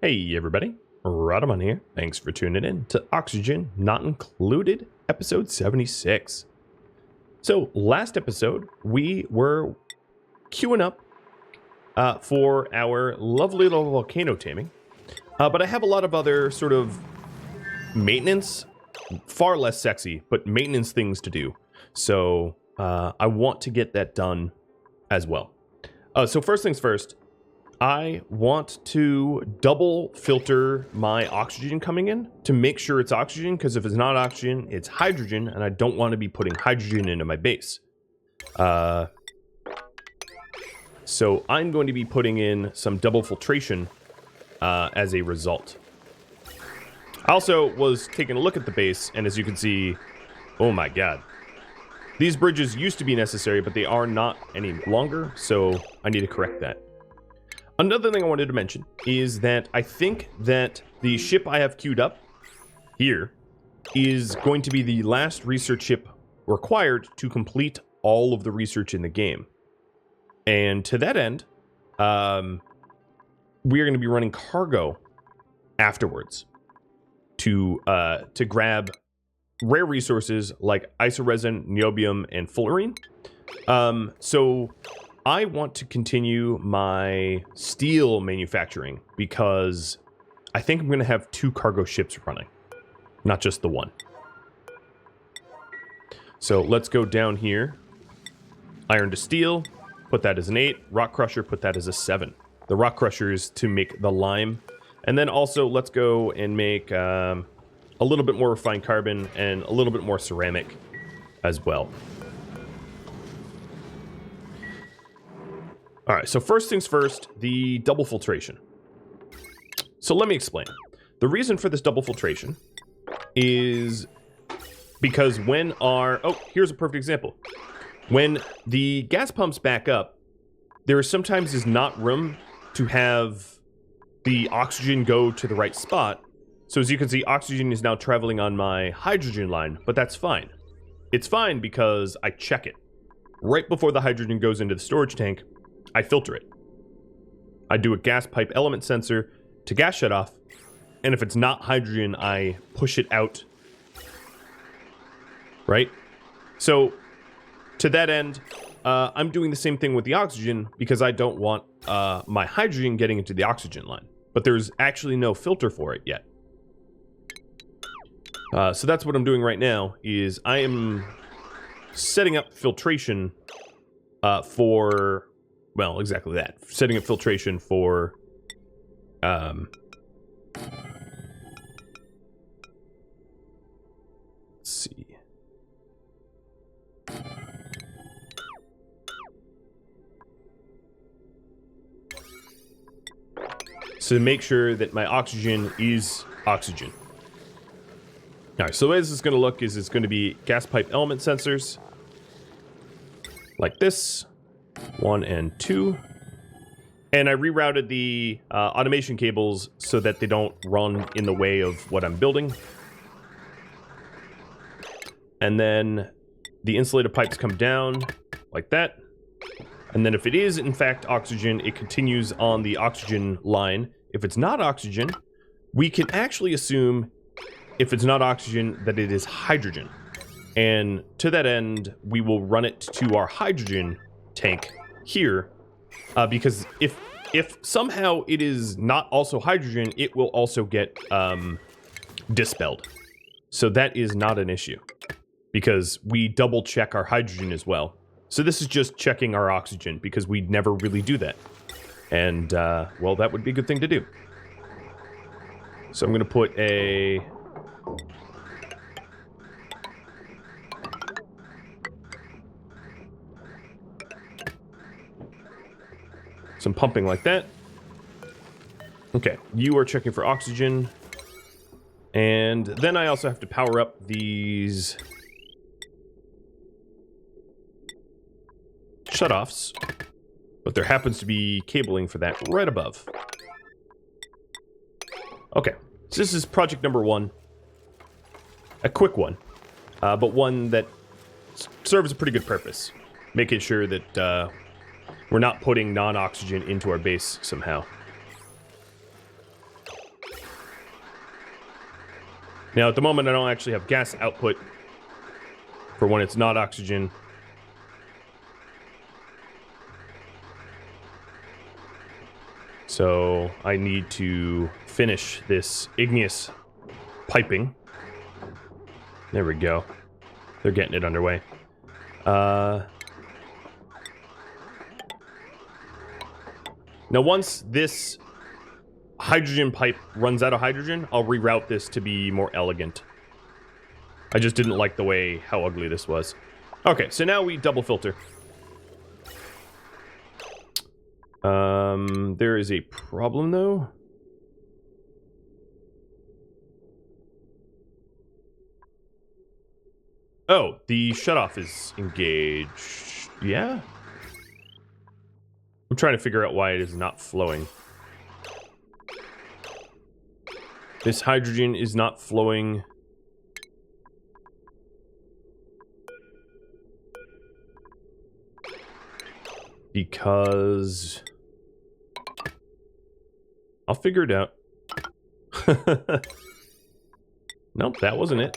Hey everybody, Rodamon here. Thanks for tuning in to Oxygen Not Included, episode 76. So, last episode, we were queuing up for our lovely little volcano taming. But I have a lot of other sort of maintenance, far less sexy, but maintenance things to do. So, I want to get that done as well. So first things first, I want to double filter my oxygen coming in to make sure it's oxygen, because if it's not oxygen, it's hydrogen, and I don't want to be putting hydrogen into my base. So I'm going to be putting in some double filtration as a result. I also was taking a look at the base, and as you can see, oh my god. These bridges used to be necessary, but they are not any longer, so I need to correct that. Another thing I wanted to mention is that I think that the ship I have queued up here is going to be the last research ship required to complete all of the research in the game. And to that end, we are going to be running cargo afterwards to grab rare resources like isoresin, niobium, and fullerene. So I want to continue my steel manufacturing because I think I'm going to have 2 cargo ships running, not just the one. So let's go down here. Iron to steel, put that as an 8. Rock crusher, put that as a 7. The rock crusher is to make the lime. And then also let's go and make a little bit more refined carbon and a little bit more ceramic as well. All right, so first things first, the double filtration. So let me explain. The reason for this double filtration is because when here's a perfect example. When the gas pumps back up, there sometimes is not room to have the oxygen go to the right spot. So as you can see, oxygen is now traveling on my hydrogen line, but that's fine. It's fine because I check it. Right before the hydrogen goes into the storage tank, I filter it. I do a gas pipe element sensor to gas shut off, and if it's not hydrogen, I push it out. Right? So, to that end, I'm doing the same thing with the oxygen because I don't want my hydrogen getting into the oxygen line. But there's actually no filter for it yet. So that's what I'm doing right now, is I am setting up filtration for... Well, exactly that. Setting up filtration for... let's see. So to make sure that my oxygen is oxygen. Alright, so the way this is going to look is it's going to be gas pipe element sensors. Like this. 1 and 2. And I rerouted the automation cables so that they don't run in the way of what I'm building. And then the insulated pipes come down like that. And then if it is, in fact, oxygen, it continues on the oxygen line. If it's not oxygen, we can actually assume, if it's not oxygen, that it is hydrogen. And to that end, we will run it to our hydrogen tank here, because if somehow it is not also hydrogen, it will also get dispelled. So that is not an issue, because we double check our hydrogen as well. So this is just checking our oxygen, because we never really do that. And, well, that would be a good thing to do. So I'm going to put some pumping like that. Okay, you are checking for oxygen. And then I also have to power up these shutoffs. But there happens to be cabling for that right above. Okay, so this is project number 1. A quick one, but one that serves a pretty good purpose. Making sure that we're not putting non-oxygen into our base somehow. Now, at the moment, I don't actually have gas output for when it's not oxygen. So I need to finish this igneous piping. There we go. They're getting it underway. Now, once this hydrogen pipe runs out of hydrogen, I'll reroute this to be more elegant. I just didn't like the way how ugly this was. Okay, so now we double filter. There is a problem though. Oh, the shutoff is engaged. Yeah? I'm trying to figure out why it is not flowing. This hydrogen is not flowing. Because... I'll figure it out. Nope, that wasn't it.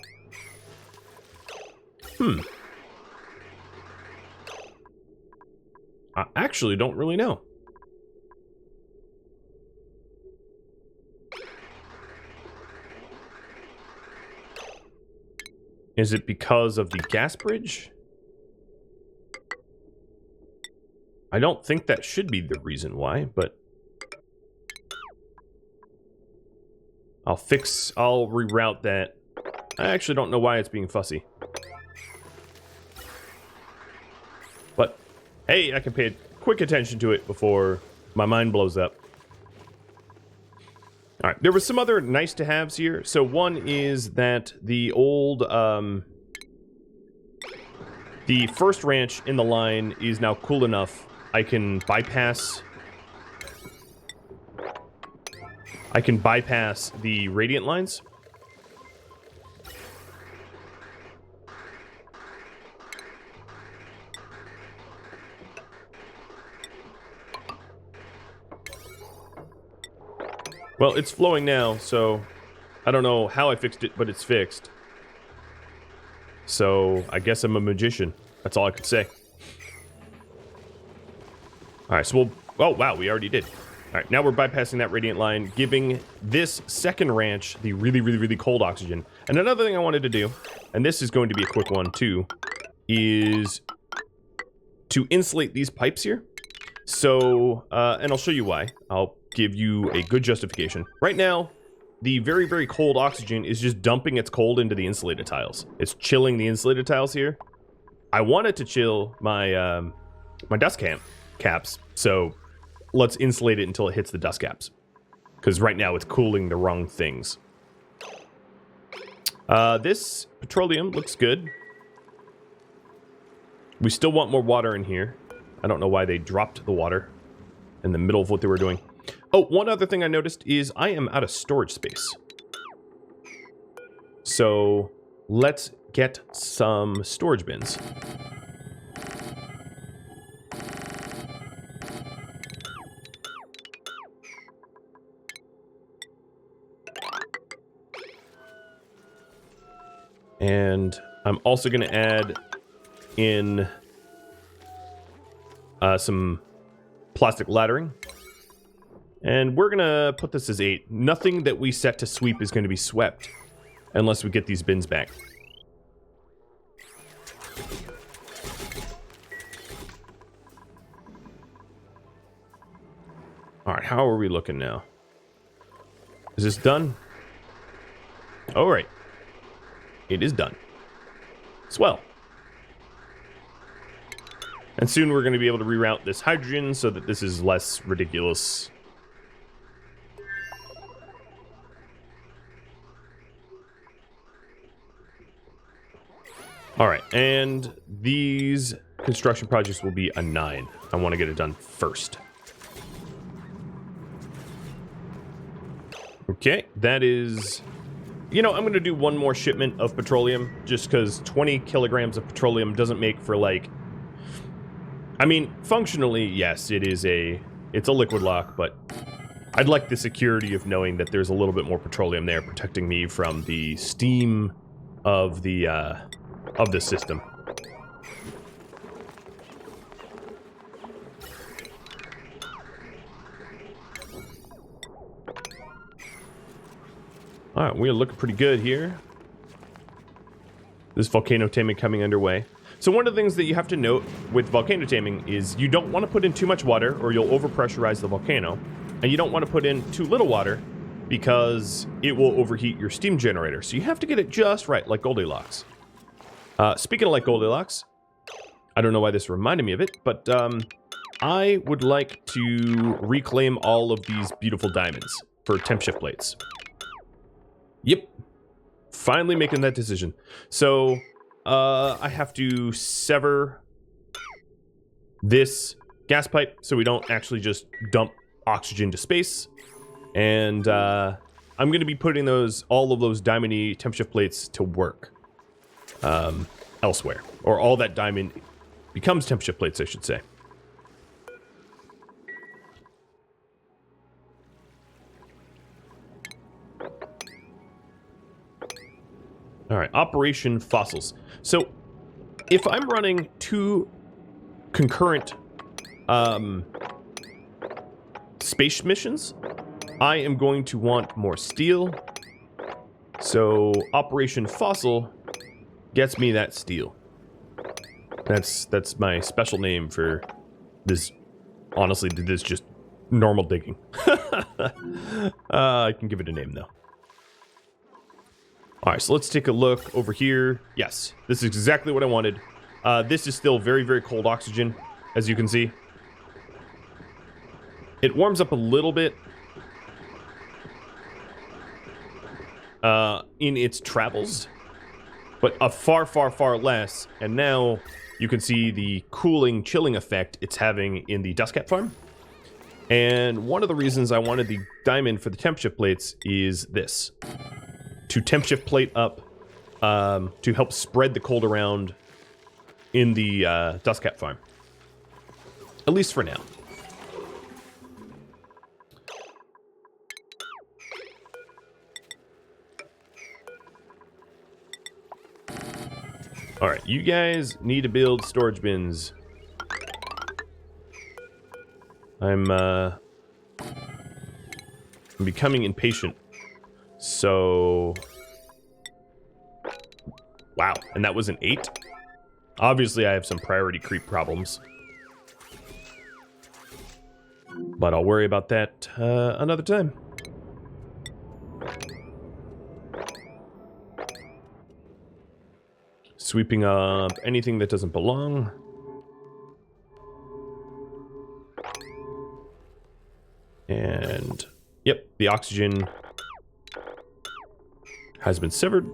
I actually don't really know. Is it because of the gas bridge? I don't think that should be the reason why, but... I'll reroute that. I actually don't know why it's being fussy. But, hey, I can pay quick attention to it before my mind blows up. Alright, there was some other nice to haves here. So one is that the old, the first ranch in the line is now cool enough. I can bypass the radiant lines. Well, it's flowing now, so I don't know how I fixed it, but it's fixed. So I guess I'm a magician. That's all I could say. Alright, so we'll... Oh, wow, we already did. Alright, now we're bypassing that radiant line, giving this second ranch the really, really, really cold oxygen. And another thing I wanted to do, and this is going to be a quick one too, is to insulate these pipes here. So, and I'll show you why. I'll give you a good justification. Right now, the very, very cold oxygen is just dumping its cold into the insulated tiles. It's chilling the insulated tiles here. I want it to chill my, my dust caps, so let's insulate it until it hits the dust caps. Because right now it's cooling the wrong things. This petroleum looks good. We still want more water in here. I don't know why they dropped the water in the middle of what they were doing. Oh, one other thing I noticed is I am out of storage space. So let's get some storage bins. And I'm also going to add in some plastic laddering. And we're going to put this as 8. Nothing that we set to sweep is going to be swept unless we get these bins back. Alright, how are we looking now? Is this done? Alright. It is done. Swell. And soon we're going to be able to reroute this hydrogen so that this is less ridiculous. Alright, and these construction projects will be a 9. I want to get it done first. Okay, that is... You know, I'm going to do one more shipment of petroleum, just because 20 kilograms of petroleum doesn't make for, like... I mean, functionally, yes, it's a liquid lock, but I'd like the security of knowing that there's a little bit more petroleum there protecting me from the steam of the system. All right, we're looking pretty good here. This volcano taming coming underway. So one of the things that you have to note with volcano taming is you don't want to put in too much water or you'll overpressurize the volcano. And you don't want to put in too little water because it will overheat your steam generator. So you have to get it just right, like Goldilocks. Speaking of like Goldilocks, I don't know why this reminded me of it, but I would like to reclaim all of these beautiful diamonds for temp shift plates. Yep. Finally making that decision. So, I have to sever this gas pipe so we don't actually just dump oxygen to space. And, I'm going to be putting all of those diamondy temp shift plates to work, elsewhere. Or all that diamond becomes temp shift plates, I should say. All right, Operation Fossils. So, if I'm running 2 concurrent space missions, I am going to want more steel. So, Operation Fossil gets me that steel. That's my special name for this. Honestly, this is just normal digging. I can give it a name though. All right, so let's take a look over here. Yes, this is exactly what I wanted. This is still very, very cold oxygen, as you can see. It warms up a little bit in its travels, but a far, far, far less. And now you can see the cooling, chilling effect it's having in the dust cap farm. And one of the reasons I wanted the diamond for the temp shift plates is this. To temp shift plate up, to help spread the cold around in the dust cap farm. At least for now. Alright, you guys need to build storage bins. I'm becoming impatient. So, wow, and that was an 8? Obviously, I have some priority creep problems. But I'll worry about that another time. Sweeping up anything that doesn't belong. And, yep, the oxygen has been severed.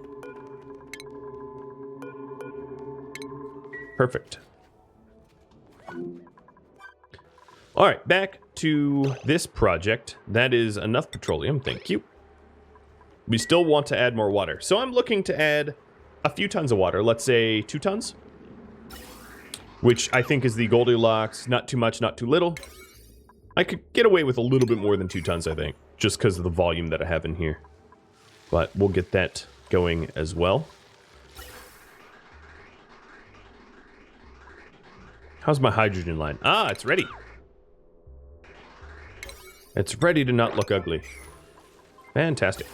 Perfect. All right, back to this project. That is enough petroleum, thank you. We still want to add more water. So I'm looking to add a few tons of water. Let's say 2 tons. Which I think is the Goldilocks. Not too much, not too little. I could get away with a little bit more than 2 tons, I think. Just because of the volume that I have in here. But we'll get that going as well. How's my hydrogen line? Ah, it's ready. It's ready to not look ugly. Fantastic.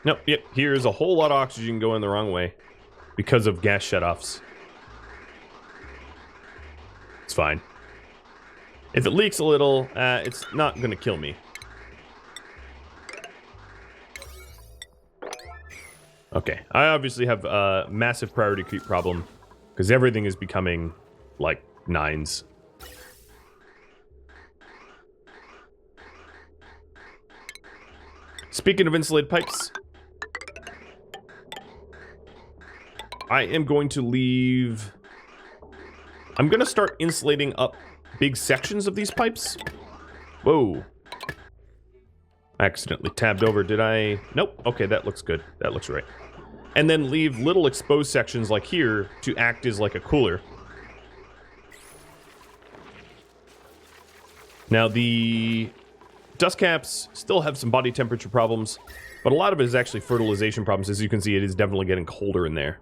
Nope, yep, here's a whole lot of oxygen going the wrong way because of gas shutoffs. It's fine. If it leaks a little, it's not going to kill me. Okay, I obviously have a massive priority creep problem because everything is becoming like 9s. Speaking of insulated pipes, I am going to leave... I'm going to start insulating up big sections of these pipes. Whoa. I accidentally tabbed over, did I? Nope. Okay, that looks good. That looks right. And then leave little exposed sections like here to act as like a cooler. Now, the dust caps still have some body temperature problems, but a lot of it is actually fertilization problems. As you can see, it is definitely getting colder in there.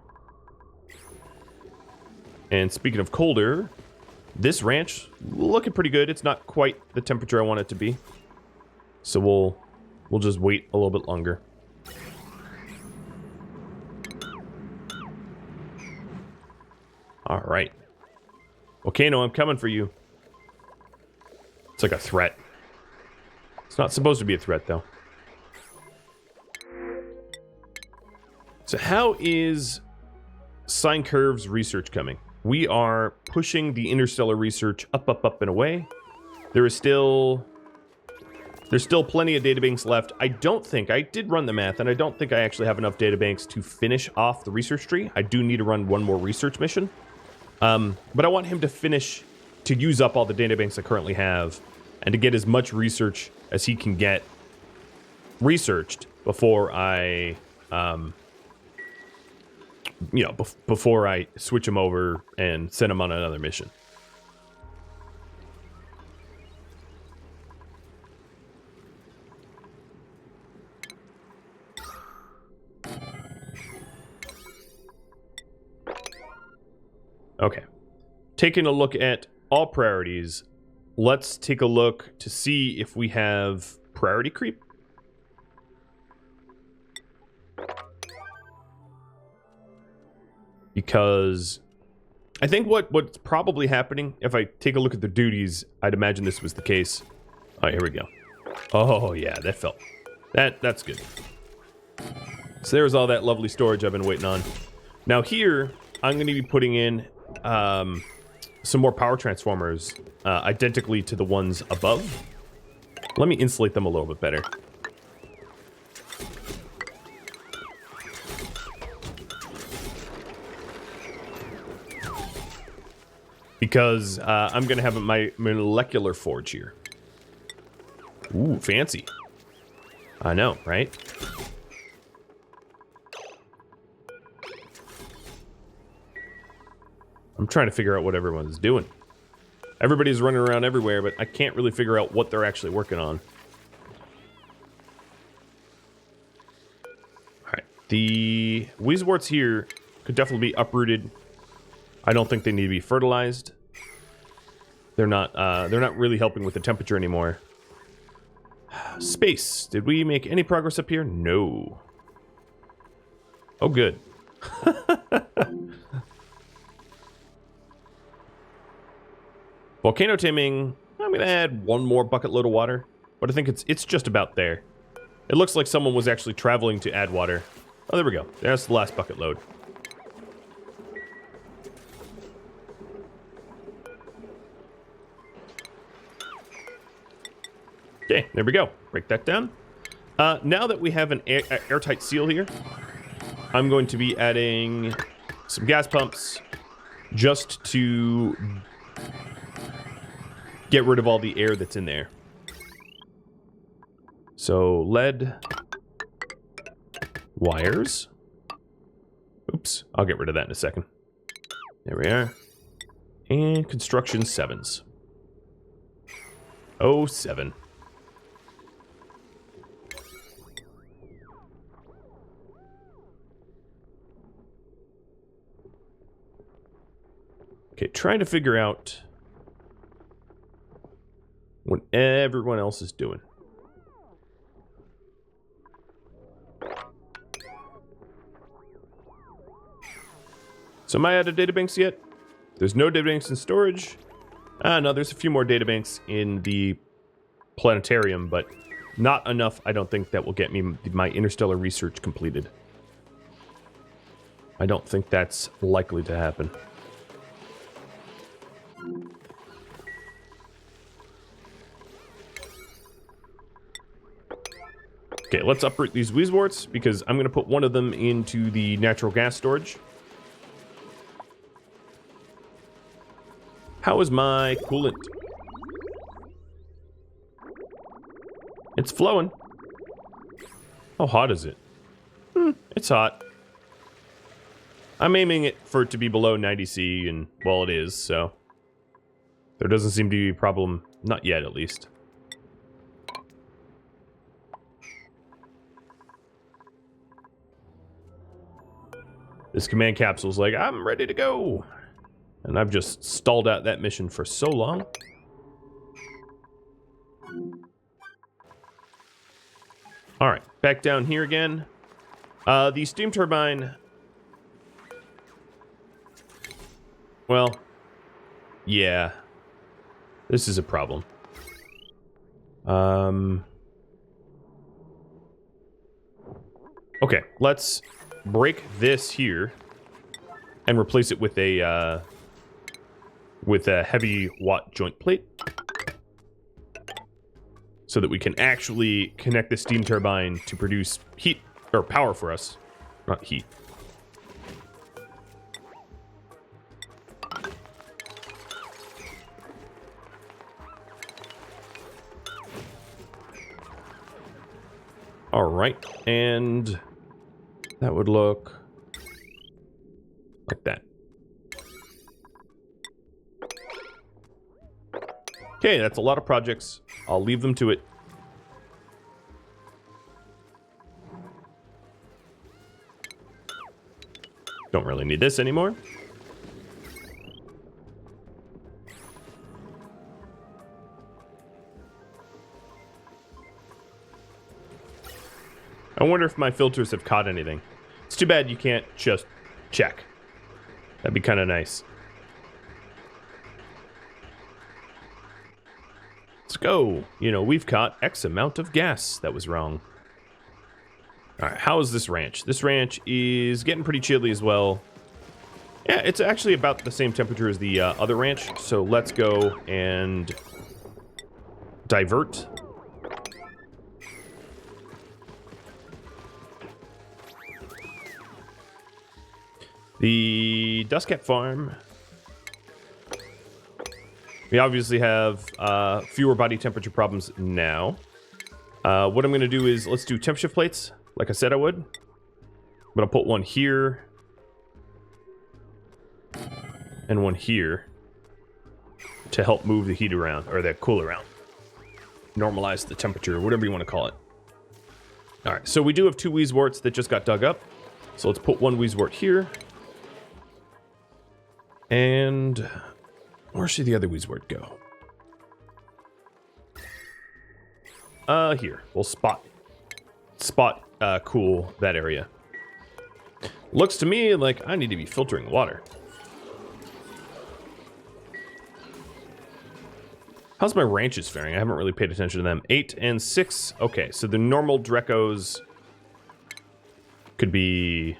And speaking of colder, this ranch looking pretty good. It's not quite the temperature I want it to be. So we'll just wait a little bit longer. All right. Volcano, I'm coming for you. It's like a threat. It's not supposed to be a threat, though. So how is Sine Curve's research coming? We are pushing the interstellar research up, and away. There's still plenty of databanks left. I did run the math, and I don't think I actually have enough databanks to finish off the research tree. I do need to run one more research mission. But I want him to use up all the databanks I currently have, and to get as much research as he can get researched before I, before I switch him over and send him on another mission. Okay. Taking a look at all priorities, let's take a look to see if we have priority creep. Because I think what's probably happening, if I take a look at the duties, I'd imagine this was the case. All right, here we go. Oh, yeah, that's good. So there's all that lovely storage I've been waiting on. Now here, I'm going to be putting in some more power transformers, identically to the ones above. Let me insulate them a little bit better. Because I'm going to have my molecular forge here. Ooh, fancy. I know, right? I'm trying to figure out what everyone's doing. Everybody's running around everywhere, but I can't really figure out what they're actually working on. Alright, the Weezeworts here could definitely be uprooted. I don't think they need to be fertilized. They're not really helping with the temperature anymore. Space. Did we make any progress up here? No. Oh, good. Volcano taming. I'm going to add one more bucket load of water, but I think it's just about there. It looks like someone was actually traveling to add water. Oh, there we go. There's the last bucket load. Okay, there we go. Break that down. Now that we have an airtight seal here, I'm going to be adding some gas pumps just to get rid of all the air that's in there. So, lead wires. Oops, I'll get rid of that in a second. There we are. And construction 7s. Oh, 7. Okay, trying to figure out what everyone else is doing. So am I out of databanks yet? There's no databanks in storage. No, there's a few more databanks in the planetarium, but not enough, I don't think, that will get me my interstellar research completed. I don't think that's likely to happen. Okay, let's uproot these Weezeworts, because I'm going to put one of them into the natural gas storage. How is my coolant? It's flowing. How hot is it? It's hot. I'm aiming it for it to be below 90°C, and, well, it is, so there doesn't seem to be a problem Not yet, at least. This command capsule's like, I'm ready to go. And I've just stalled out that mission for so long. All right, back down here again. The steam turbine. Well, yeah. This is a problem. Okay, let's break this here and replace it with a heavy watt joint plate so that we can actually connect the steam turbine to produce heat or power for us, not heat. All right, and that would look like that. Okay, that's a lot of projects. I'll leave them to it. Don't really need this anymore. I wonder if my filters have caught anything. It's too bad you can't just check. That'd be kind of nice. Let's go. You know, we've caught X amount of gas that was wrong. All right, how is this ranch? This ranch is getting pretty chilly as well. Yeah, it's actually about the same temperature as the other ranch. So let's go and divert. The Dustcap Farm. We obviously have fewer body temperature problems now. What I'm going to do is, let's do temp shift plates, like I said I would. I'm going to put one here. And one here. To help move the heat around, or the cool around. Normalize the temperature, whatever you want to call it. Alright, so we do have 2 Wheezeworts that just got dug up. So let's put 1 Wheezewort here. And where should the other Wheezewort go? Here. We'll spot cool that area. Looks to me like I need to be filtering water. How's my ranches faring? I haven't really paid attention to them. 8 and 6. Okay, so the normal Drecos could be...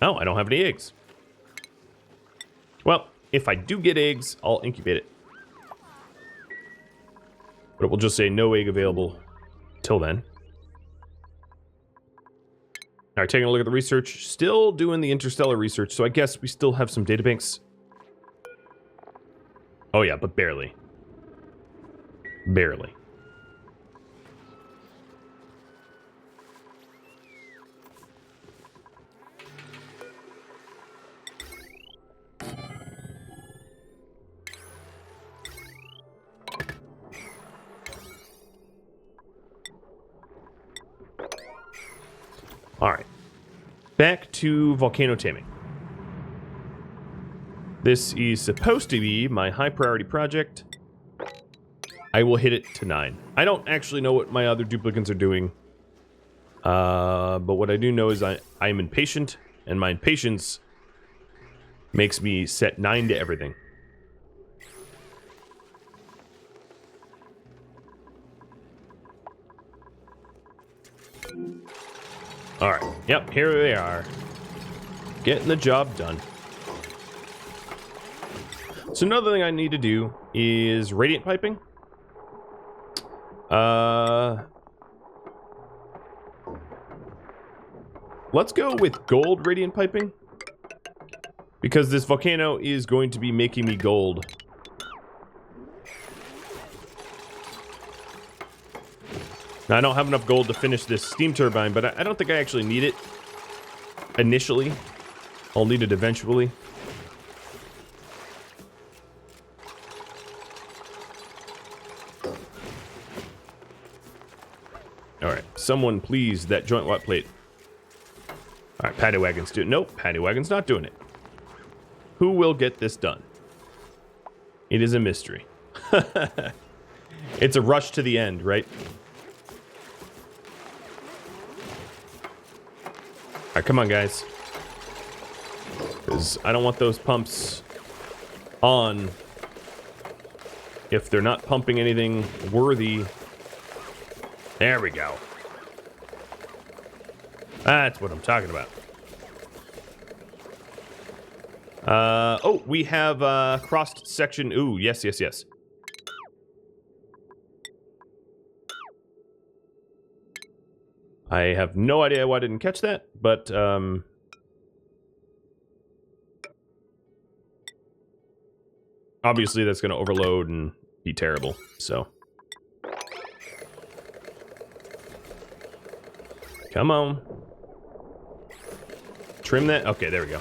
Oh, I don't have any eggs. Well, if I do get eggs, I'll incubate it. But it will just say no egg available till then. Alright, taking a look at the research. Still doing the interstellar research, so I guess we still have some databanks. Oh yeah, but barely. Barely. Alright, back to Volcano taming. This is supposed to be my high priority project. I will hit it to 9. I don't actually know what my other duplicants are doing. But what I do know is I am impatient, and my impatience makes me set 9 to everything. Alright, yep, here they are. Getting the job done. So another thing I need to do is radiant piping. Let's go with gold radiant piping. Because this volcano is going to be making me gold. Now, I don't have enough gold to finish this steam turbine, but I don't think I actually need it initially. I'll need it eventually. All right, someone please, that joint wet plate. All right, paddy wagon's doing. Nope, paddy wagon's not doing it. Who will get this done? It is a mystery. It's a rush to the end, right? All right, come on, guys. Because I don't want those pumps on if they're not pumping anything worthy. There we go. That's what I'm talking about. Oh, we have crossed section. Ooh, yes, yes, yes. I have no idea why I didn't catch that, but obviously that's going to overload and be terrible, so. Come on. Trim that. Okay, there we go.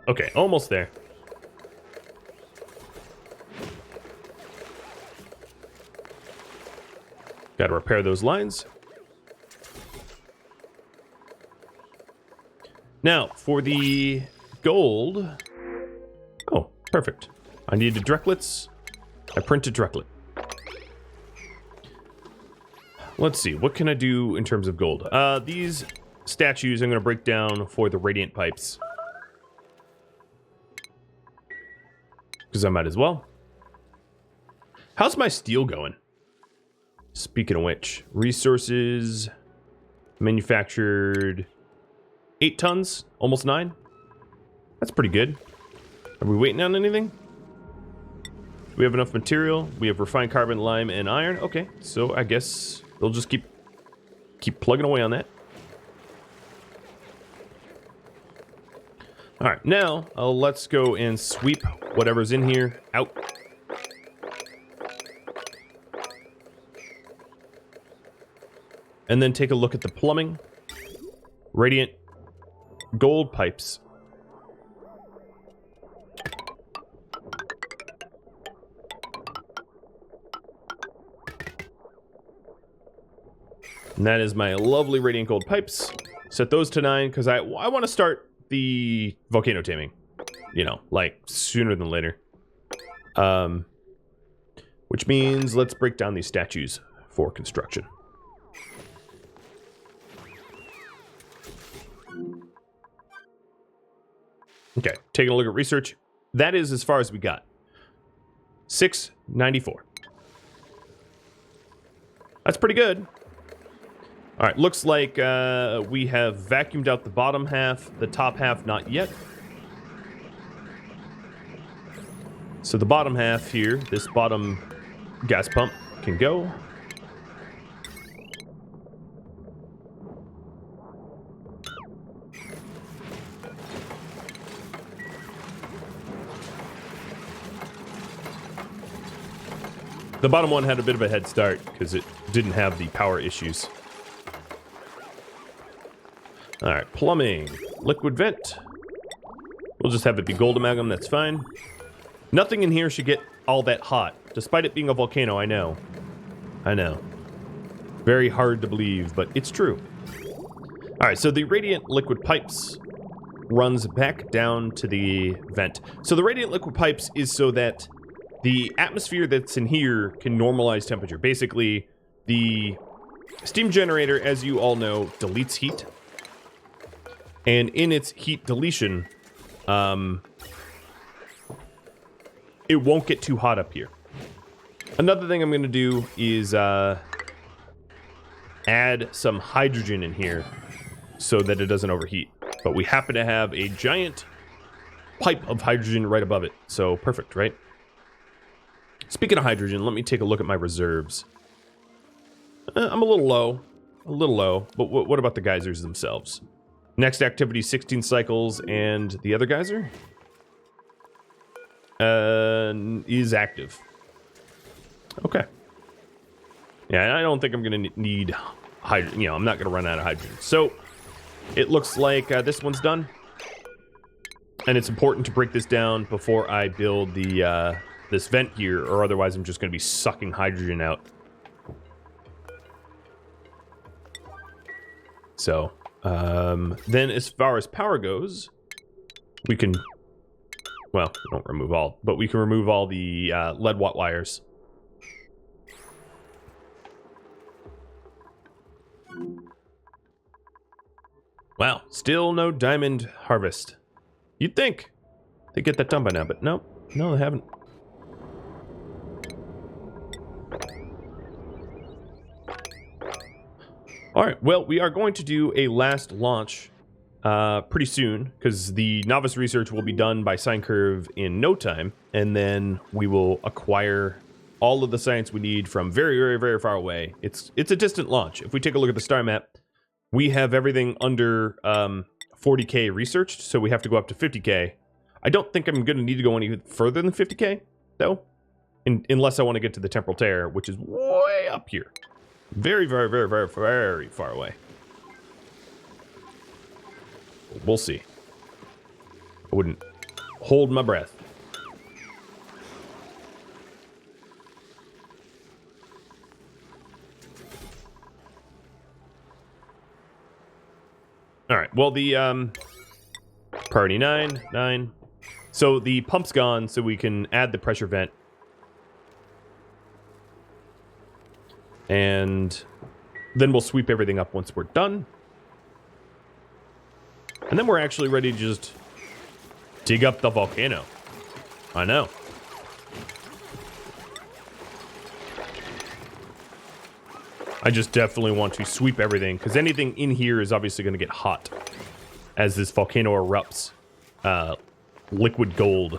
Okay, almost there. Got to repair those lines. Now, for the gold... Oh, perfect. I needed Drecklets. I printed Drecklet. Let's see, what can I do in terms of gold? These statues I'm going to break down for the radiant pipes. Because I might as well. How's my steel going? Speaking of which, resources manufactured 8 tons, almost 9. That's pretty good. Are we waiting on anything? We have enough material. We have refined carbon, lime, and iron. Okay, so I guess they'll just keep plugging away on that. All right, now let's go and sweep whatever's in here out. And then take a look at the plumbing. Radiant gold pipes. And that is my lovely radiant gold pipes. Set those to 9 because I want to start the volcano taming, you know, like sooner than later. Which means let's break down these statues for construction. Okay, taking a look at research. That is as far as we got. 694. That's pretty good. All right, looks like we have vacuumed out the bottom half, the top half not yet. So the bottom half here, this bottom gas pump can go. The bottom one had a bit of a head start because it didn't have the power issues. All right, plumbing, liquid vent. We'll just have it be gold amalgam, that's fine. Nothing in here should get all that hot, despite it being a volcano, I know. I know. Very hard to believe, but it's true. All right, so the radiant liquid pipes runs back down to the vent. So the radiant liquid pipes is so that the atmosphere that's in here can normalize temperature. Basically, the steam generator, as you all know, deletes heat. And in its heat deletion, it won't get too hot up here. Another thing I'm going to do is add some hydrogen in here so that it doesn't overheat. But we happen to have a giant pipe of hydrogen right above it. So perfect, right? Speaking of hydrogen, let me take a look at my reserves. I'm a little low, but what about the geysers themselves? Next activity, 16 cycles, and the other geyser is active. Okay. Yeah, I don't think I'm going to need hydrogen. You know, I'm not going to run out of hydrogen. So it looks like this one's done. And it's important to break this down before I build the this vent here, or otherwise I'm just going to be sucking hydrogen out. So, then as far as power goes, we can, well, we don't remove all, but we can remove all the lead watt wires. Wow, still no diamond harvest. You'd think they'd get that done by now, but no, they haven't. Alright, well, we are going to do a last launch pretty soon, because the novice research will be done by Sine Curve in no time, and then we will acquire all of the science we need from very, very, very far away. It's a distant launch. If we take a look at the star map, we have everything under 40k researched, so we have to go up to 50k. I don't think I'm going to need to go any further than 50k, though, unless I want to get to the temporal Terra, which is way up here. Very, very, very, very, very far away. We'll see. I wouldn't hold my breath. All right, well, the priority 9. So the pump's gone, so we can add the pressure vent. And then we'll sweep everything up once we're done. And then we're actually ready to just dig up the volcano. I know. I just definitely want to sweep everything, because anything in here is obviously going to get hot as this volcano erupts. Liquid gold.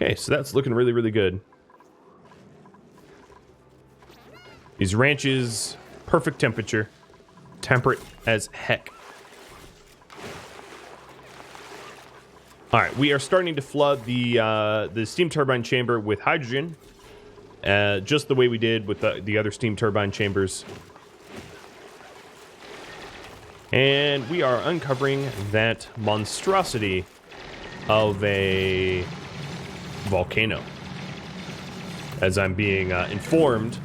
Okay, so that's looking really, really good. These ranches, perfect temperature. Temperate as heck. Alright, we are starting to flood the steam turbine chamber with hydrogen. Just the way we did with the other steam turbine chambers. And we are uncovering that monstrosity of a volcano. As I'm being informed.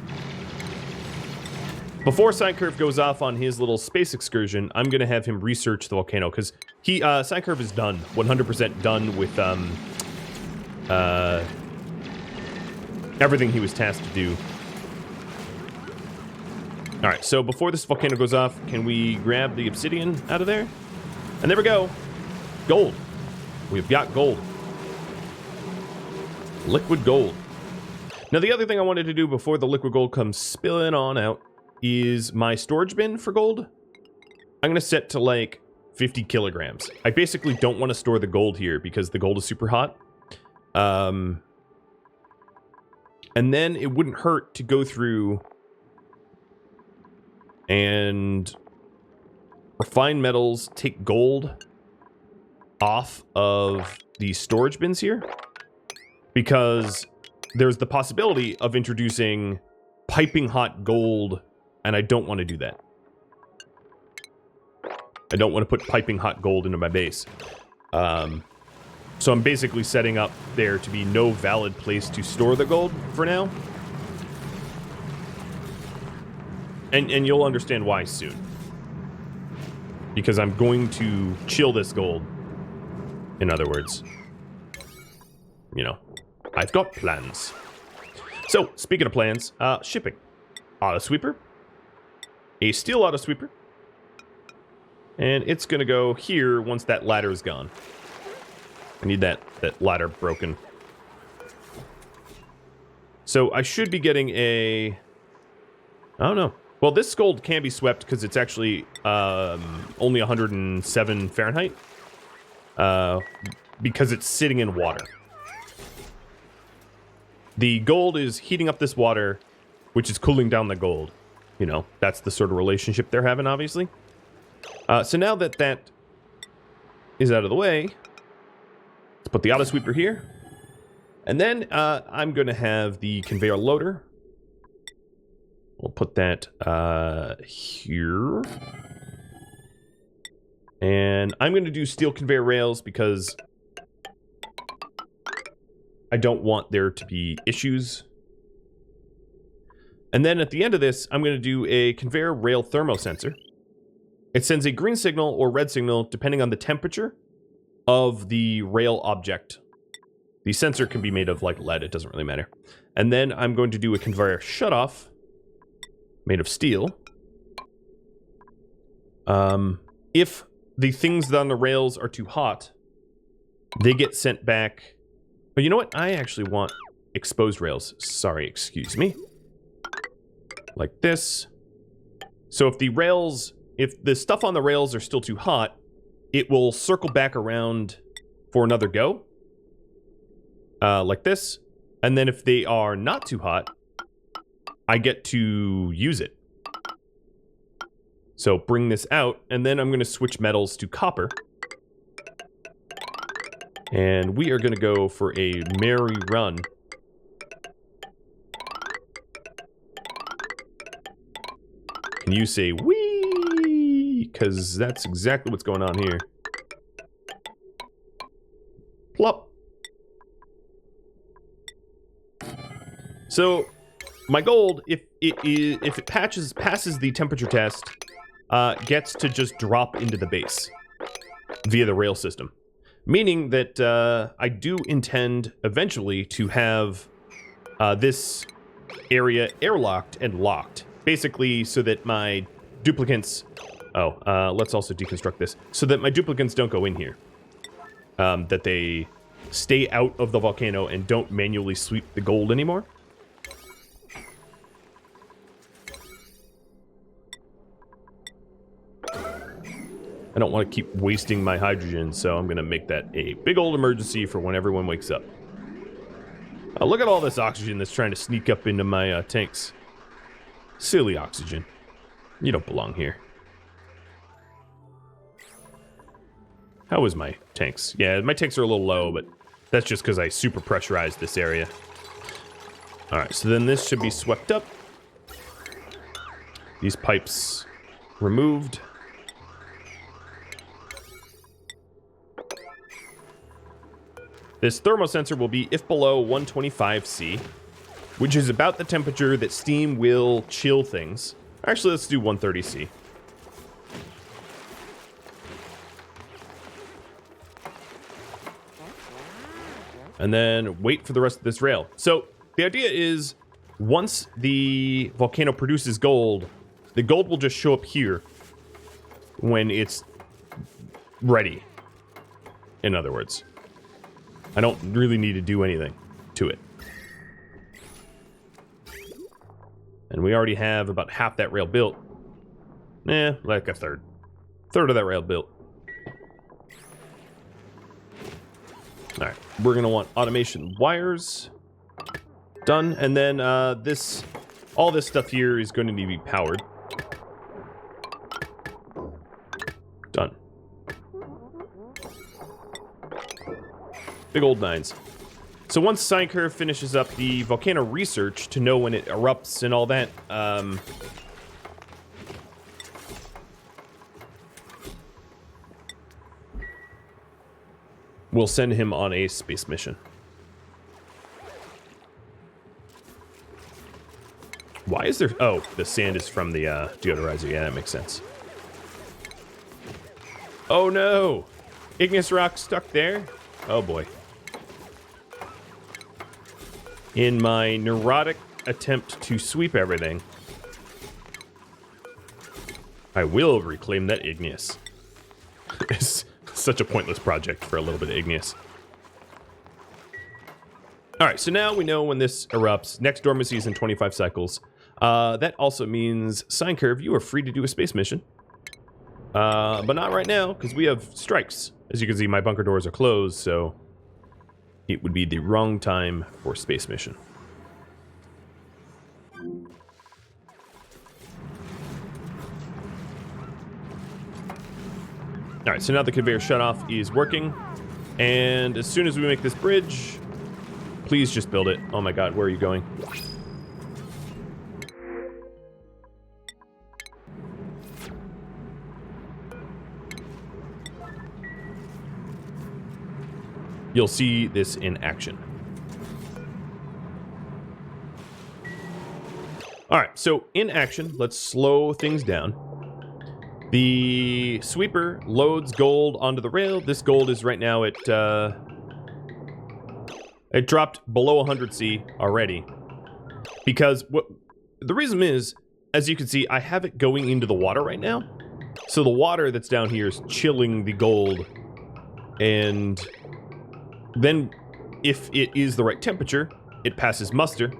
Before Sine Curve goes off on his little space excursion, I'm going to have him research the volcano, because Sine Curve is done. 100% done with everything he was tasked to do. Alright, so before this volcano goes off, can we grab the obsidian out of there? And there we go. Gold. We've got gold. Liquid gold. Now, the other thing I wanted to do before the liquid gold comes spilling on out is my storage bin for gold. I'm going to set to like 50 kilograms. I basically don't want to store the gold here because the gold is super hot. And then it wouldn't hurt to go through and refine metals, take gold off of these storage bins here, because there's the possibility of introducing piping hot gold, and I don't want to do that. I don't want to put piping hot gold into my base. So I'm basically setting up there to be no valid place to store the gold for now. And you'll understand why soon. Because I'm going to chill this gold. In other words. You know, I've got plans. So, speaking of plans, shipping. Auto sweeper. A steel auto sweeper. And it's going to go here once that ladder is gone. I need that ladder broken. So I should be getting a... I don't know. Well, this gold can be swept because it's actually only 107 Fahrenheit. Because it's sitting in water. The gold is heating up this water, which is cooling down the gold. You know, that's the sort of relationship they're having, obviously. So now that that is out of the way, let's put the auto sweeper here. And then I'm going to have the conveyor loader. We'll put that here. And I'm going to do steel conveyor rails because I don't want there to be issues. And then at the end of this, I'm going to do a conveyor rail thermosensor. It sends a green signal or red signal depending on the temperature of the rail object. The sensor can be made of like lead, it doesn't really matter. And then I'm going to do a conveyor shutoff made of steel. If the things on the rails are too hot, they get sent back. But you know what? I actually want exposed rails. Sorry, excuse me. Like this. So if the stuff on the rails are still too hot, it will circle back around for another go. Like this. And then if they are not too hot, I get to use it. So bring this out, and then I'm going to switch metals to copper. And we are going to go for a merry run. Can you say wee? Because that's exactly what's going on here. Plop. So my gold, if it passes the temperature test, gets to just drop into the base via the rail system. Meaning that I do intend eventually to have this area airlocked and locked. Basically so that my duplicates... let's also deconstruct this. So that my duplicates don't go in here. That they stay out of the volcano and don't manually sweep the gold anymore. I don't want to keep wasting my hydrogen, so I'm going to make that a big old emergency for when everyone wakes up. Look at all this oxygen that's trying to sneak up into my tanks. Silly oxygen. You don't belong here. How is my tanks? Yeah, my tanks are a little low, but that's just because I super pressurized this area. Alright, so then this should be swept up. These pipes removed. This thermosensor will be if below 125°C, which is about the temperature that steam will chill things. Actually, let's do 130°C. And then wait for the rest of this rail. So the idea is once the volcano produces gold, the gold will just show up here when it's ready. In other words. I don't really need to do anything to it. And we already have about half that rail built. Like a third. Third of that rail built. Alright, we're going to want automation wires. Done. And then all this stuff here is going to need to be powered. Done. Big old nines. So once sine curve finishes up the volcano research to know when it erupts and all that, we'll send him on a space mission. Why is there... Oh, the sand is from the deodorizer. Yeah, that makes sense. Oh no! Igneous rock stuck there? Oh boy. In my neurotic attempt to sweep everything, I will reclaim that igneous. It's such a pointless project for a little bit of igneous. Alright, so now we know when this erupts. Next dormancy is in 25 cycles. That also means, sine curve, you are free to do a space mission. But not right now, because we have strikes. As you can see, my bunker doors are closed, so it would be the wrong time for space mission. All right, so now the conveyor shutoff is working. And as soon as we make this bridge, please just build it. Oh my god, where are you going? You'll see this in action. All right, so in action, let's slow things down. The sweeper loads gold onto the rail. This gold is right now at, it dropped below 100C already. Because the reason is, as you can see, I have it going into the water right now. So the water that's down here is chilling the gold. And then, if it is the right temperature, it passes muster.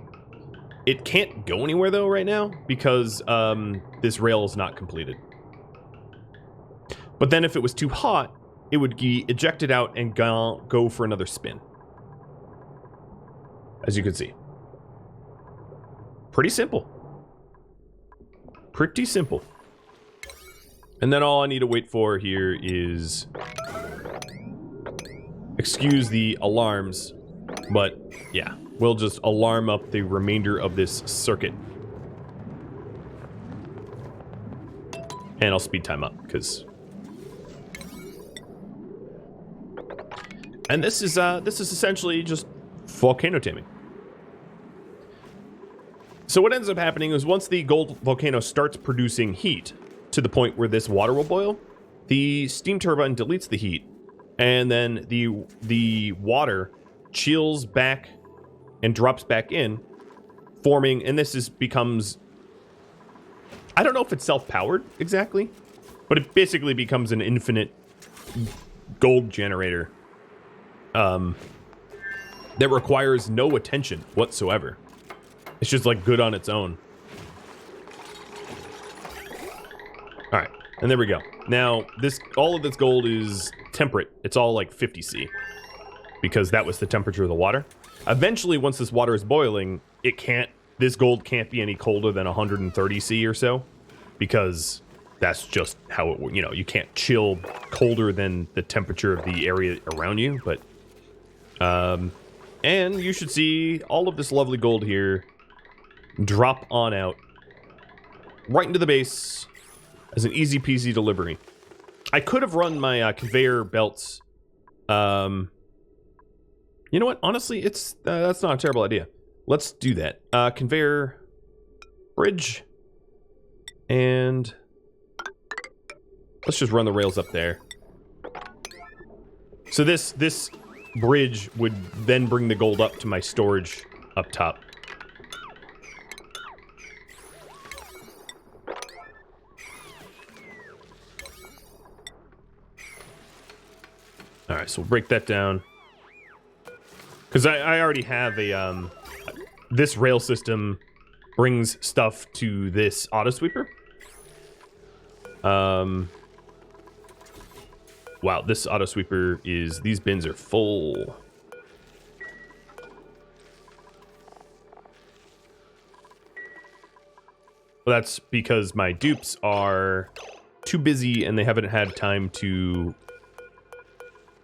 It can't go anywhere, though, right now, because this rail is not completed. But then if it was too hot, it would be ejected out and go for another spin. As you can see. Pretty simple. Pretty simple. And then all I need to wait for here is... excuse the alarms, but yeah, we'll just alarm up the remainder of this circuit. And I'll speed time up, because... And this is essentially just volcano taming. So what ends up happening is once the gold volcano starts producing heat to the point where this water will boil, the steam turbine deletes the heat, and then the water chills back and drops back in, forming, and this becomes, I don't know if it's self-powered exactly, but it basically becomes an infinite gold generator that requires no attention whatsoever. It's just like good on its own. All right, and there we go. Now, all of this gold is temperate. It's all like 50C because that was the temperature of the water. Eventually, once this water is boiling, this gold can't be any colder than 130C or so, because that's just how it, you can't chill colder than the temperature of the area around you. But and you should see all of this lovely gold here drop on out right into the base as an easy peasy delivery. I could have run my conveyor belts. You know what? Honestly, that's not a terrible idea. Let's do that. Conveyor bridge, and let's just run the rails up there. So this bridge would then bring the gold up to my storage up top. All right, so we'll break that down. Because I already have a, this rail system brings stuff to this auto sweeper. Wow, this auto sweeper these bins are full. Well, that's because my dupes are too busy and they haven't had time to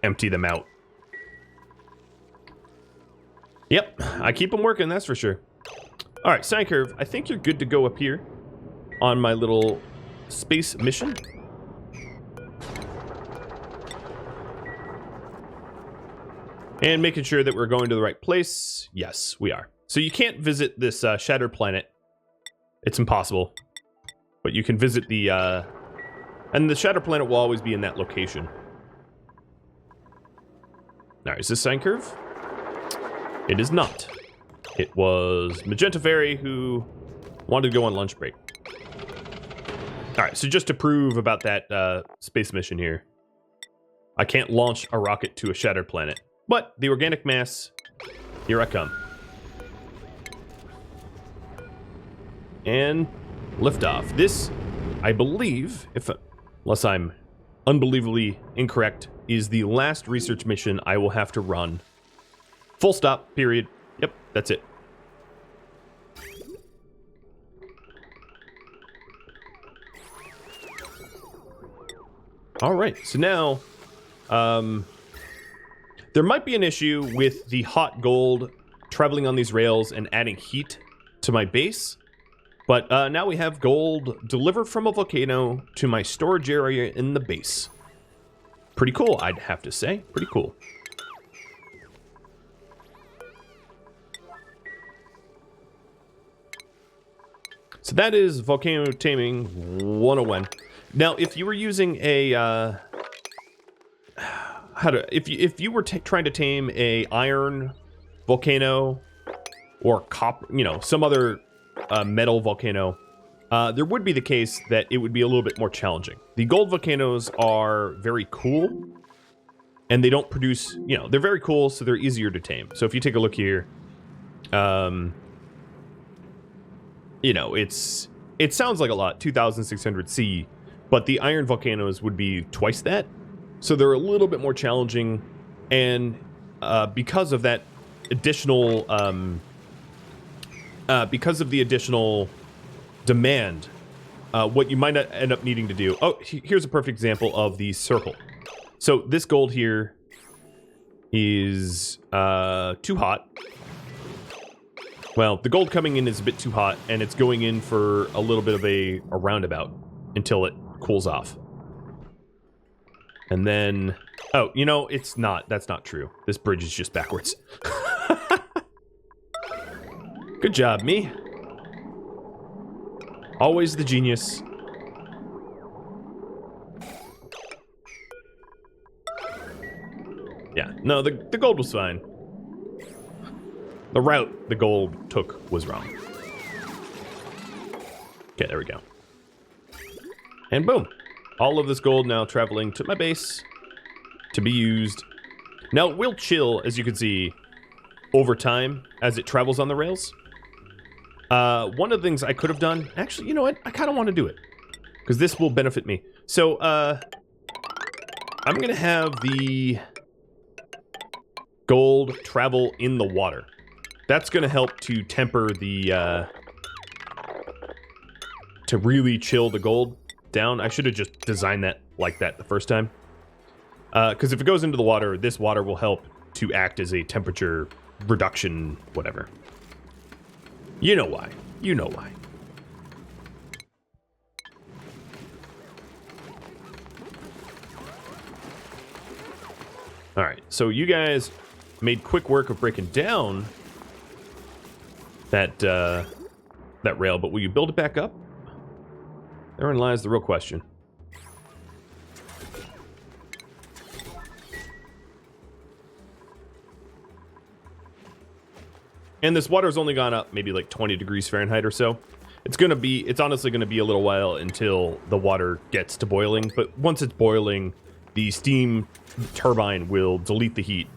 empty them out. Yep, I keep them working, that's for sure. All right, sine curve, I think you're good to go up here on my little space mission. And making sure that we're going to the right place. Yes, we are. So you can't visit this shattered planet. It's impossible. But you can visit the... and the shattered planet will always be in that location. Now, is this sine curve? It is not. It was Magenta Fairy who wanted to go on lunch break. All right, so just to prove about that space mission here, I can't launch a rocket to a shattered planet. But the organic mass, here I come. And liftoff. This, I believe, unless I'm unbelievably incorrect, is the last research mission I will have to run. Full stop, period. Yep, that's it. All right, so now there might be an issue with the hot gold traveling on these rails and adding heat to my base. But now we have gold delivered from a volcano to my storage area in the base. Pretty cool, I'd have to say. Pretty cool. So that is Volcano Taming 101. Now, if you were using a if you were trying to tame a iron volcano or copper, you know, some other metal volcano, there would be the case that it would be a little bit more challenging. The gold volcanoes are very cool, and they don't produce, you know, they're very cool, so they're easier to tame. So if you take a look here, you know, it sounds like a lot, 2,600 C, but the iron volcanoes would be twice that. So they're a little bit more challenging, and because of that additional, because of the additional demand, what you might end up needing to do. Oh, here's a perfect example of the circle. So this gold here is too hot. Well, the gold coming in is a bit too hot, and it's going in for a little bit of a roundabout until it cools off. And then, oh, you know, it's not. That's not true. This bridge is just backwards. Good job, me. Always the genius. Yeah, no, the gold was fine. The route the gold took was wrong. Okay, there we go. And boom. All of this gold now traveling to my base to be used. Now, it will chill, as you can see, over time as it travels on the rails. One of the things I could have done... Actually, you know what? I kind of want to do it, because this will benefit me. So, I'm going to have the gold travel in the water. That's going to help to temper the... to really chill the gold down. I should have just designed that like that the first time. Because if it goes into the water, this water will help to act as a temperature reduction, whatever. You know why. You know why. All right, so you guys made quick work of breaking down that that rail, but will you build it back up? Therein lies the real question. And this water's only gone up maybe like 20 degrees Fahrenheit or so. It's honestly gonna be a little while until the water gets to boiling, but once it's boiling, the steam turbine will delete the heat.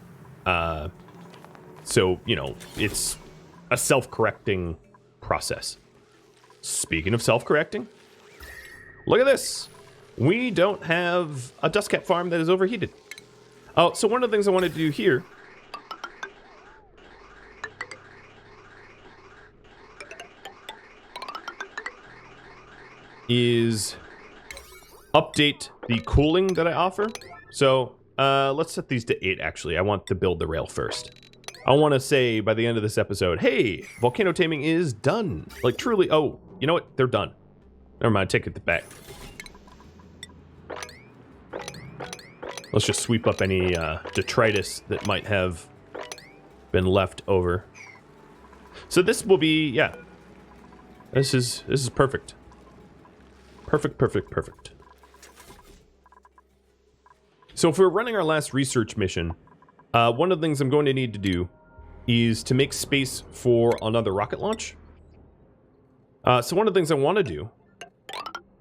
So, you know, it's a self-correcting process. Speaking of self-correcting, look at this. We don't have a dust cap farm that is overheated. Oh, so one of the things I wanted to do here is update the cooling that I offer. So let's set these to 8, actually. I want to build the rail first. I want to say by the end of this episode, hey, volcano taming is done. Like, truly. Oh, you know what? They're done. Never mind, take it back. Let's just sweep up any detritus that might have been left over. So this will be, yeah. This is perfect. Perfect, perfect, perfect. So if we're running our last research mission, one of the things I'm going to need to do is to make space for another rocket launch. So one of the things I want to do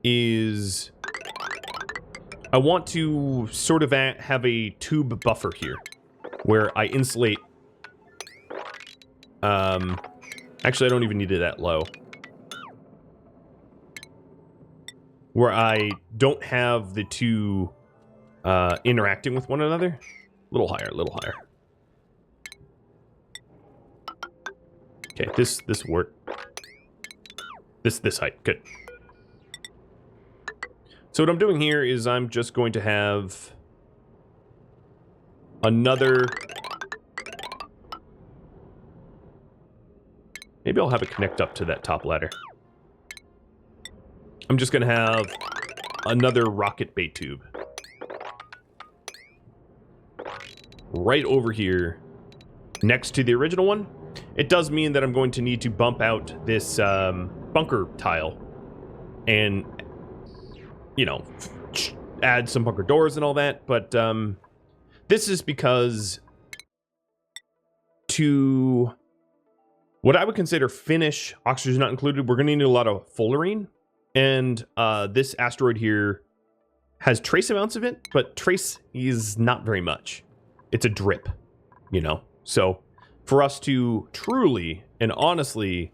is I want to sort of have a tube buffer here where I insulate. Actually, I don't even need it that low. Where I don't have the two interacting with one another. A little higher, a little higher. Okay, this worked. This height, good. So what I'm doing here is I'm just going to have another... Maybe I'll have it connect up to that top ladder. I'm just going to have another rocket bait tube. Right over here, next to the original one. It does mean that I'm going to need to bump out this bunker tile and, you know, add some bunker doors and all that. But this is because to what I would consider finish oxygen not included, we're going to need a lot of fullerene. And this asteroid here has trace amounts of it, but trace is not very much. It's a drip, you know? So for us to truly and honestly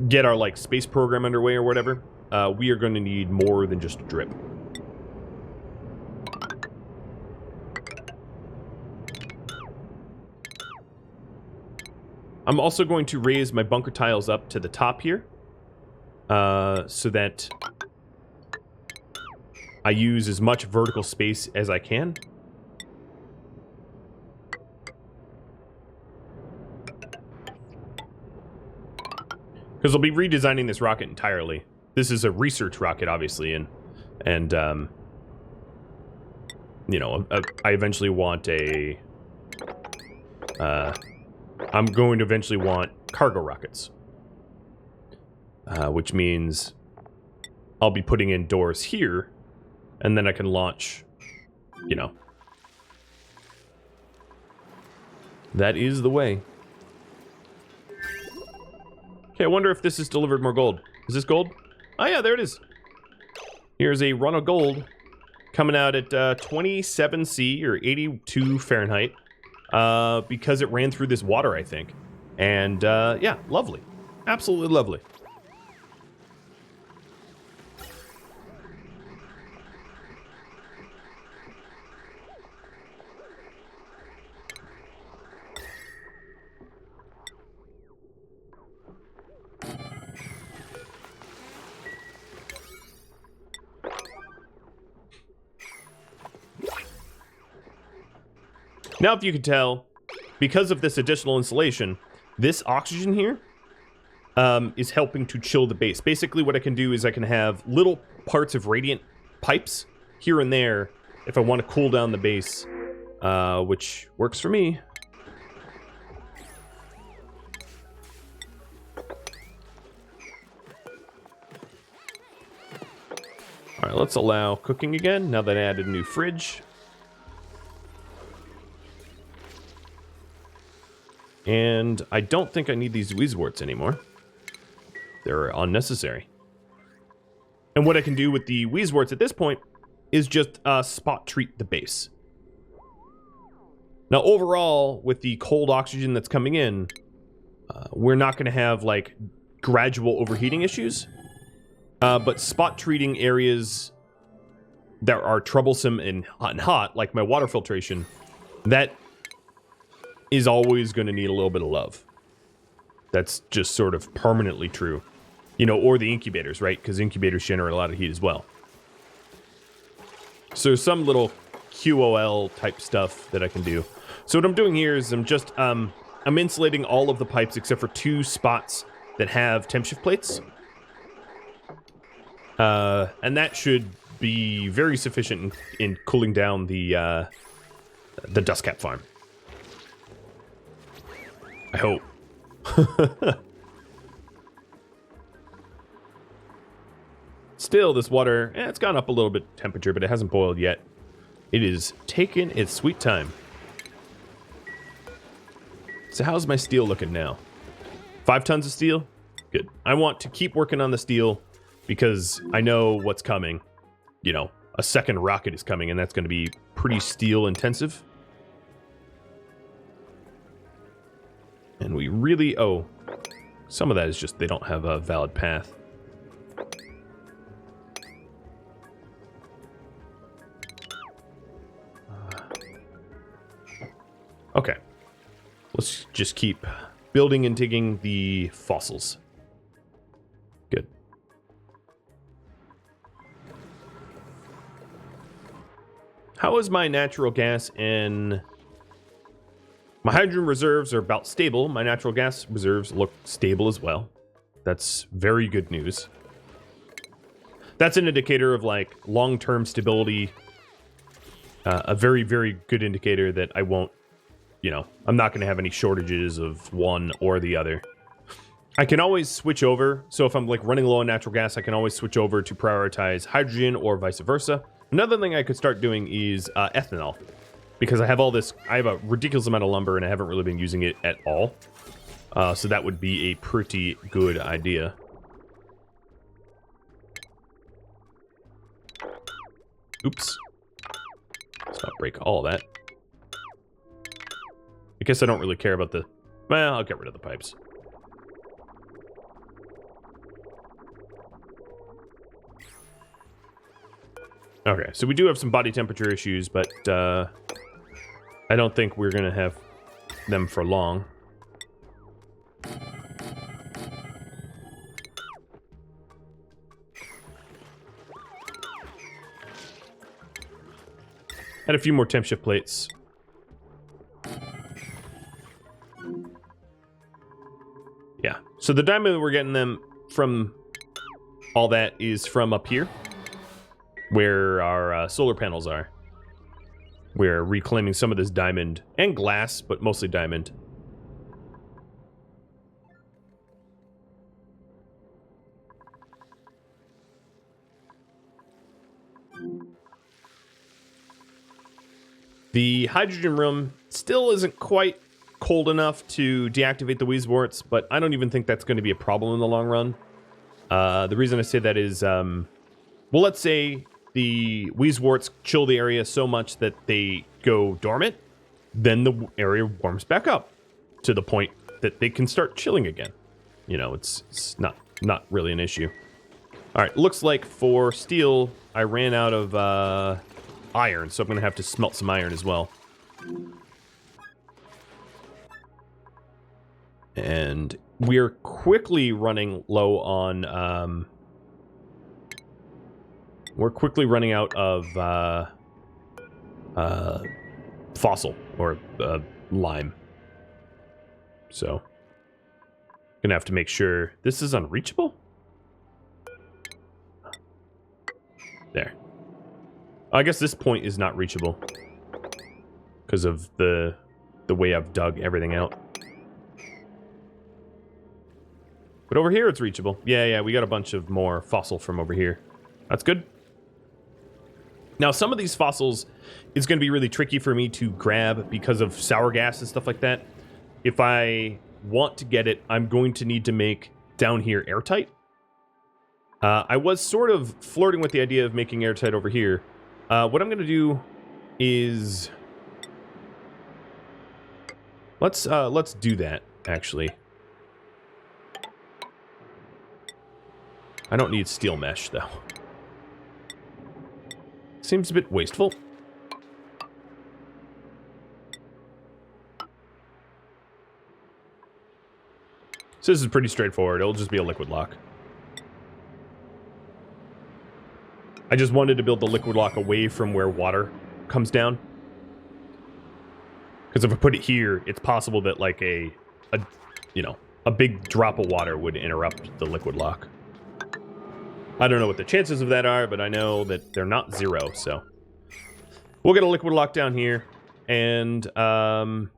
get our like space program underway or whatever, we are going to need more than just a drip. I'm also going to raise my bunker tiles up to the top here, so that I use as much vertical space as I can. Because I'll be redesigning this rocket entirely. This is a research rocket, obviously, and you know, I eventually want a... I'm going to eventually want cargo rockets. Which means I'll be putting in doors here, and then I can launch, you know. That is the way. Okay, I wonder if this has delivered more gold. Is this gold? Oh yeah, there it is. Here's a run of gold coming out at 27 C or 82 Fahrenheit. Because it ran through this water, I think. And yeah, lovely. Absolutely lovely. Now, if you can tell, because of this additional insulation, this oxygen here is helping to chill the base. Basically, what I can do is I can have little parts of radiant pipes here and there if I want to cool down the base, which works for me. All right, let's allow cooking again now that I added a new fridge. And I don't think I need these Weezeworts anymore. They're unnecessary. And what I can do with the Weezeworts at this point is just spot treat the base. Now overall, with the cold oxygen that's coming in, we're not going to have like gradual overheating issues. But spot treating areas that are troublesome and hot, like my water filtration, that is always going to need a little bit of love. That's just sort of permanently true. You know, or the incubators, right? Because incubators generate a lot of heat as well. So some little QOL type stuff that I can do. So what I'm doing here is I'm just, I'm insulating all of the pipes except for 2 spots that have temp shift plates. And that should be very sufficient in cooling down the dust cap farm. I hope. Still, this water, it's gone up a little bit temperature, but it hasn't boiled yet. It is taking its sweet time. So how's my steel looking now? 5 tons of steel? Good. I want to keep working on the steel because I know what's coming. You know, a second rocket is coming, and that's going to be pretty steel intensive. And we really... Oh, some of that is just they don't have a valid path. Okay. Let's just keep building and digging the fossils. Good. How is my natural gas and... My hydrogen reserves are about stable. My natural gas reserves look stable as well. That's very good news. That's an indicator of, like, long-term stability. A very, very good indicator that I won't, you know, I'm not going to have any shortages of one or the other. I can always switch over. So if I'm, like, running low on natural gas, I can always switch over to prioritize hydrogen or vice versa. Another thing I could start doing is ethanol. Because I have all this, I have a ridiculous amount of lumber and I haven't really been using it at all. So that would be a pretty good idea. Oops. Let's not break all that. I guess I don't really care about the... Well, I'll get rid of the pipes. Okay, so we do have some body temperature issues, but I don't think we're going to have them for long. Add a few more temp shift plates. Yeah, so the diamond we're getting them from, all that is from up here, where our solar panels are. We're reclaiming some of this diamond and glass, but mostly diamond. The hydrogen room still isn't quite cold enough to deactivate the Wheezeworts, but I don't even think that's going to be a problem in the long run. The reason I say that is, well, let's say the Wheezeworts chill the area so much that they go dormant, then the area warms back up to the point that they can start chilling again. You know, it's not really an issue. All right, looks like for steel, I ran out of iron, so I'm going to have to smelt some iron as well. And we're quickly running low on... we're quickly running out of fossil or lime. So, gonna have to make sure this is unreachable. There. I guess this point is not reachable because of the way I've dug everything out. But over here it's reachable. Yeah, we got a bunch of more fossil from over here. That's good. Now, some of these fossils is going to be really tricky for me to grab because of sour gas and stuff like that. If I want to get it, I'm going to need to make down here airtight. I was sort of flirting with the idea of making airtight over here. What I'm going to do is... Let's do that, actually. I don't need steel mesh, though. Seems a bit wasteful. So this is pretty straightforward. It'll just be a liquid lock. I just wanted to build the liquid lock away from where water comes down. Because if I put it here, it's possible that like a big drop of water would interrupt the liquid lock. I don't know what the chances of that are, but I know that they're not zero, so. We'll get a liquid lock down here, and then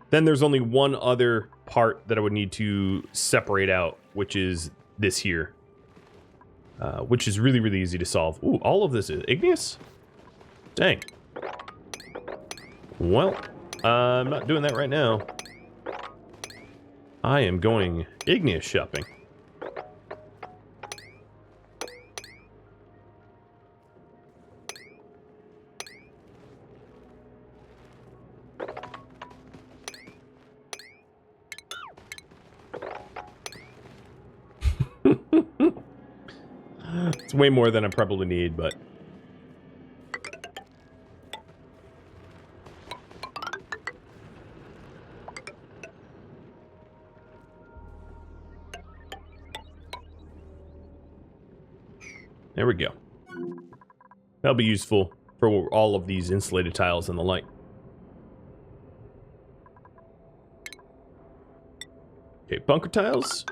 there's only one other part that I would need to separate out, which is this here. Which is really, really easy to solve. Ooh, all of this is igneous? Dang. Well, I'm not doing that right now. I am going igneous shopping. It's way more than I probably need, but... There we go. That'll be useful for all of these insulated tiles and the like. Okay, bunker tiles.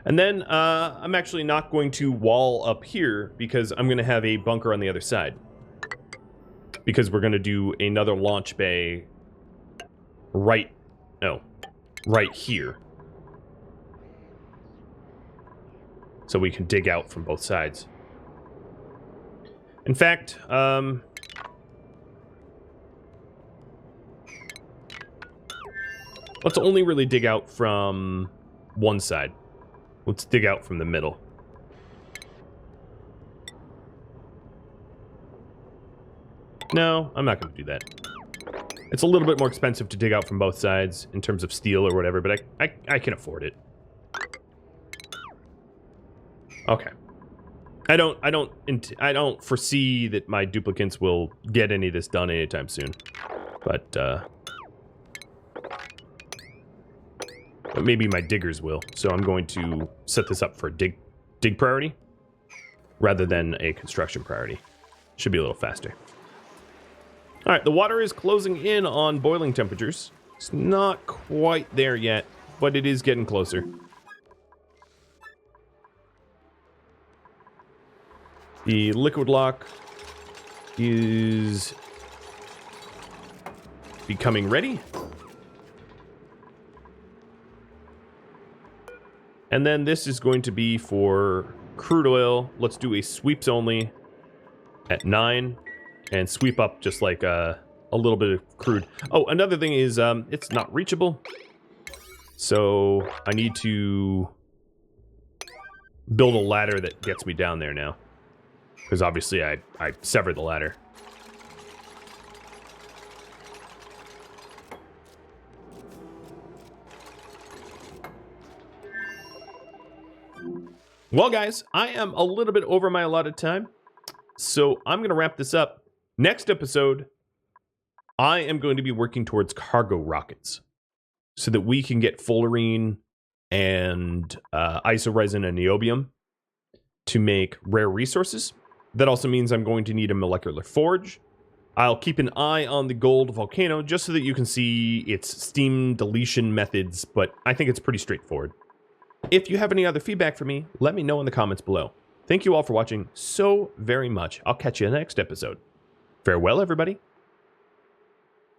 And then I'm actually not going to wall up here because I'm going to have a bunker on the other side. Because we're going to do another launch bay right here. So we can dig out from both sides. In fact, let's only really dig out from one side. Let's dig out from the middle. No, I'm not going to do that. It's a little bit more expensive to dig out from both sides in terms of steel or whatever, but I can afford it. Okay. I don't foresee that my duplicants will get any of this done anytime soon. But maybe my diggers will. So I'm going to set this up for a dig priority rather than a construction priority. Should be a little faster. All right, the water is closing in on boiling temperatures. It's not quite there yet, but it is getting closer. The liquid lock is becoming ready. And then this is going to be for crude oil. Let's do a sweeps only at 9 and sweep up just like a little bit of crude. Oh, another thing is it's not reachable. So I need to build a ladder that gets me down there now. Because obviously I severed the ladder. Well, guys, I am a little bit over my allotted time. So I'm going to wrap this up. Next episode, I am going to be working towards cargo rockets. So that we can get fullerene and isoresin and niobium to make rare resources. That also means I'm going to need a molecular forge. I'll keep an eye on the gold volcano just so that you can see its steam deletion methods, but I think it's pretty straightforward. If you have any other feedback for me, let me know in the comments below. Thank you all for watching so very much. I'll catch you in the next episode. Farewell, everybody.